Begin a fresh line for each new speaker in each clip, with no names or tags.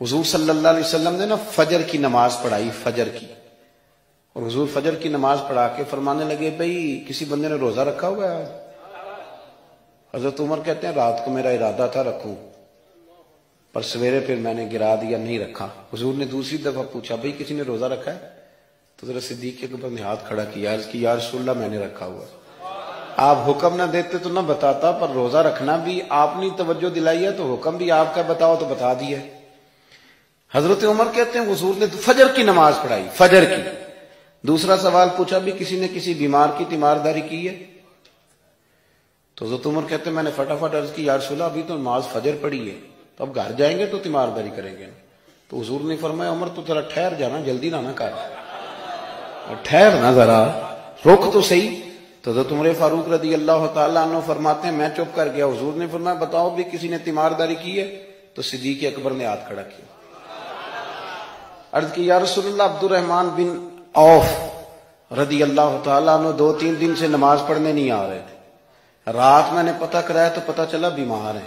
حضور صلی اللہ علیہ وسلم نے نا فجر کی نماز پڑھائی، فجر کی، اور حضور فجر کی نماز پڑھا کے فرمانے لگے بھئی کسی بندے نے روزہ رکھا ہوا ہے؟ حضرت عمر کہتے ہیں رات کو میرا ارادہ تھا رکھوں، پر سویرے پھر میں نے گرا دیا، نہیں رکھا۔ حضور نے دوسری دفعہ پوچھا بھئی کسی نے روزہ رکھا ہے؟ تو ذرا صدیق اکبر نے ہاتھ کھڑا کیا، عرض کی یا رسول اللہ میں نے رکھا ہوا۔ آپ حکم نہ دیتے تو نہ بتاتا، پر روزہ رکھنا بھی آپ نے توجہ دلائی ہے تو حکم بھی آپ کا بتاؤ تو بتا دیا۔ حضرت عمر کہتے ہیں حضور نے فجر کی نماز پڑھائی، فجر کی۔ دوسرا سوال پوچھا بھی کسی نے کسی بیمار کی تیمارداری کی ہے؟ تو حضرت عمر کہتے ہیں میں نے فٹافٹ عرض کی یا رسول اللہ ابھی تو نماز فجر پڑھی ہے، تو اب گھر جائیں گے تو تیمارداری کریں گے۔ تو حضور نے فرمایا عمر تو ذرا ٹھہر جانا، جلدی نہ کر، ٹھہر نہ ذرا، روک تو صحیح۔ تو حضرت عمر فاروق رضی اللہ تعالیٰ عنہ فرماتے ہیں میں چپ کر گیا۔ حضور نے فرمایا بتاؤ بھی کسی نے تیمارداری کی ہے؟ تو صدیق اکبر نے ہاتھ کھڑا کیا، عرض کی یا رسول اللہ عبد الرحمن بن عوف رضی اللہ تعالیٰ عنہ 2-3 دن سے نماز پڑھنے نہیں آ رہے تھے، رات میں نے پتہ کرایا تو پتہ چلا بیمار ہے،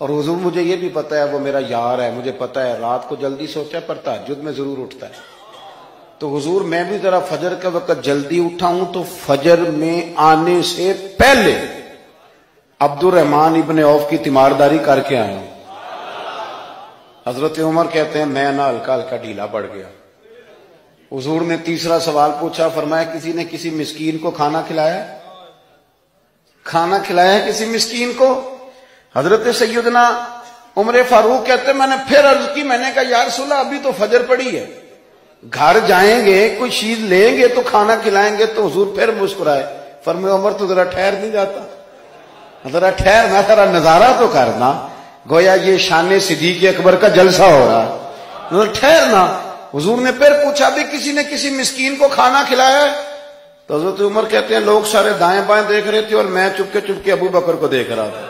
اور حضور مجھے یہ بھی پتہ ہے وہ میرا یار ہے، مجھے پتہ ہے رات کو جلدی سوتا ہے پر تہجد میں ضرور اٹھتا ہے، تو حضور میں بھی ذرا فجر کے وقت جلدی اٹھا ہوں تو فجر میں آنے سے پہلے عبد الرحمن ابن عوف کی تیمارداری کر کے آیا ہوں۔ حضرت عمر کہتے ہیں میں نہ ہلکا ہلکا ڈھیلا پڑ گیا۔ حضور نے تیسرا سوال پوچھا، فرمایا کسی نے کسی مسکین کو کھانا کھلایا ہے؟ کھانا کھلایا ہے کسی مسکین کو؟ حضرت سیدنا عمر فاروق کہتے ہیں میں نے پھر عرض کی، میں نے کہا یا رسول اللہ ابھی تو فجر پڑی ہے، گھر جائیں گے کوئی چیز لیں گے تو کھانا کھلائیں گے۔ تو حضور پھر مسکرائے، فرمایا عمر تو ذرا ٹھہر نہیں جاتا، ذرا ٹھہر نہ، ذرا نظارہ تو کرنا، گویا یہ شان صدیق اکبر کا جلسہ ہو رہا ہے، ٹھہرنا۔ حضور نے پھر پوچھا بھی کسی نے کسی مسکین کو کھانا کھلایا ہے؟ تو حضرت عمر کہتے ہیں لوگ سارے دائیں بائیں دیکھ رہے تھے اور میں چپ کے ابو بکر کو دیکھ رہا تھا،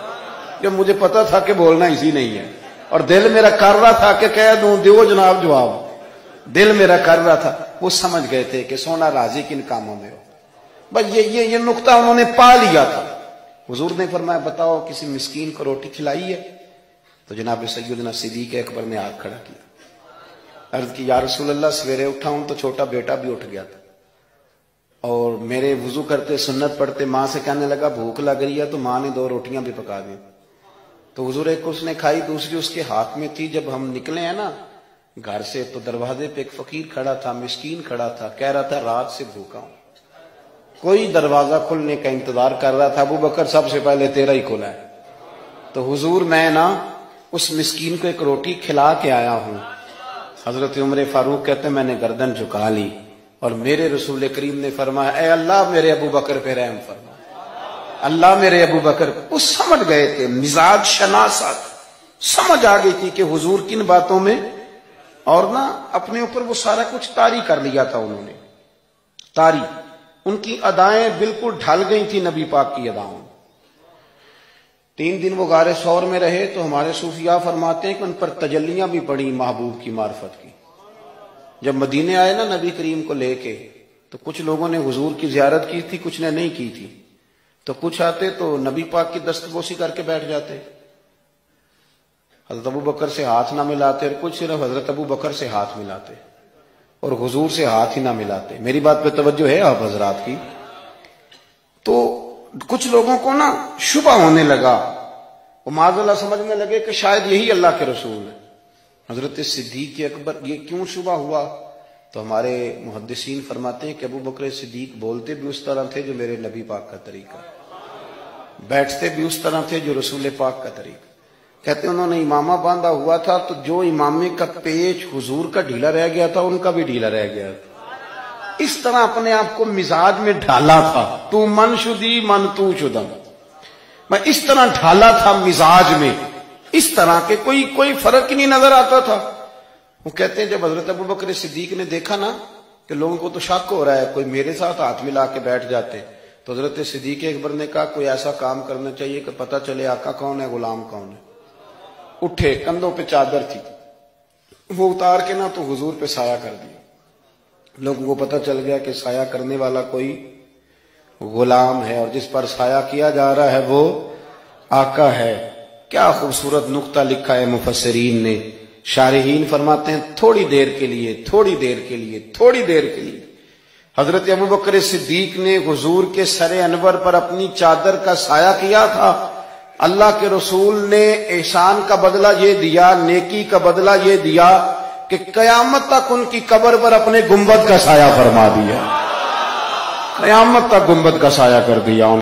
کہ مجھے پتا تھا کہ بولنا اسی نہیں ہے، اور دل میرا کر رہا تھا کہ کہہ دوں دیو جناب جواب، دل میرا کر رہا تھا۔ وہ سمجھ گئے تھے کہ سونا راضی کن کاموں میں ہو، بس یہ نقطہ انہوں نے پا لیا تھا۔ حضور نے فرمایا بتاؤ کسی مسکین کو روٹی کھلائی ہے؟ تو جناب سیدنا صدیق اکبر نے ہاتھ کھڑا کیا، عرض کی یا رسول اللہ سویرے اٹھا ہوں تو چھوٹا بیٹا بھی اٹھ گیا تھا، اور میرے وضو کرتے سنت پڑھتے ماں سے کہنے لگا بھوک لگ رہی ہے، تو ماں نے 2 روٹیاں بھی پکا دی، تو حضور ایک اس نے کھائی دوسری اس کے ہاتھ میں تھی۔ جب ہم نکلے ہیں نا گھر سے تو دروازے پہ ایک فقیر کھڑا تھا، مسکین کھڑا تھا، کہہ رہا تھا رات سے بھوکا ہوں، کوئی دروازہ کھلنے کا انتظار کر رہا تھا، ابو بکر سب سے پہلے تیرا ہی کھلا ہے۔ تو حضور میں نا اس مسکین کو ایک روٹی کھلا کے آیا ہوں۔ حضرت عمر فاروق کہتے ہیں میں نے گردن جھکا لی، اور میرے رسول کریم نے فرمایا اے اللہ میرے ابو بکر پہ رحم فرما، اللہ میرے ابو بکر۔ وہ سمجھ گئے تھے، مزاج شناست سمجھ آ گئی تھی کہ حضور کن باتوں میں، اور نہ اپنے اوپر وہ سارا کچھ طاری کر لیا تھا انہوں نے، طاری، ان کی ادائیں بالکل ڈھل گئی تھی نبی پاک کی اداؤں۔ 3 دن وہ غار ثور میں رہے تو ہمارے صوفیاء فرماتے ہیں کہ ان پر تجلیاں بھی پڑی محبوب کی معرفت کی۔ جب مدینے آئے نا نبی کریم کو لے کے، تو کچھ لوگوں نے حضور کی زیارت کی تھی، کچھ نے نہیں کی تھی، تو کچھ آتے تو نبی پاک کی دستبوسی کر کے بیٹھ جاتے، حضرت ابو بکر سے ہاتھ نہ ملاتے، اور کچھ صرف حضرت ابو بکر سے ہاتھ ملاتے اور حضور سے ہاتھ ہی نہ ملاتے۔ میری بات پہ توجہ ہے آپ حضرات کی؟ تو کچھ لوگوں کو نا شبہ ہونے لگا، وہ معاذ اللہ سمجھنے لگے کہ شاید یہی اللہ کے رسول ہے۔ حضرت صدیق اکبر یہ کیوں شبہ ہوا؟ تو ہمارے محدثین فرماتے ہیں کہ ابو بکر صدیق بولتے بھی اس طرح تھے جو میرے نبی پاک کا طریقہ، بیٹھتے بھی اس طرح تھے جو رسول پاک کا طریقہ۔ کہتے ہیں انہوں نے امامہ باندھا ہوا تھا تو جو امامے کا پیچ حضور کا ڈھیلا رہ گیا تھا ان کا بھی ڈھیلا رہ گیا تھا، اس طرح اپنے آپ کو مزاج میں ڈھالا تھا، تو من شدی من تو شدم، میں اس طرح ڈھالا تھا مزاج میں، اس طرح کے کوئی فرق ہی نہیں نظر آتا تھا۔ وہ کہتے ہیں جب حضرت ابو بکر صدیق نے دیکھا نا کہ لوگوں کو تو شک ہو رہا ہے، کوئی میرے ساتھ ہاتھ ملا کے بیٹھ جاتے، تو حضرت صدیق اکبر نے کہا کوئی ایسا کام کرنا چاہیے کہ پتہ چلے آقا کون ہے غلام کون ہے۔ اٹھے، کندھوں پہ چادر تھی، وہ اتار کے نا تو حضور پہ سایہ کر دیا، لوگوں کو پتہ چل گیا کہ سایہ کرنے والا کوئی غلام ہے، اور جس پر سایہ کیا جا رہا ہے وہ آقا ہے۔ کیا خوبصورت نقطہ لکھا ہے مفسرین نے شارحین فرماتے ہیں تھوڑی دیر کے لیے، تھوڑی دیر کے لیے، تھوڑی دیر کے لیے حضرت ابوبکر صدیق نے حضور کے سر انور پر اپنی چادر کا سایہ کیا تھا۔ اللہ کے رسول نے احسان کا بدلہ یہ دیا، نیکی کا بدلہ یہ دیا کہ قیامت تک ان کی قبر پر اپنے گنبد کا سایہ فرما دیا، قیامت تک گنبد کا سایہ کر دیا۔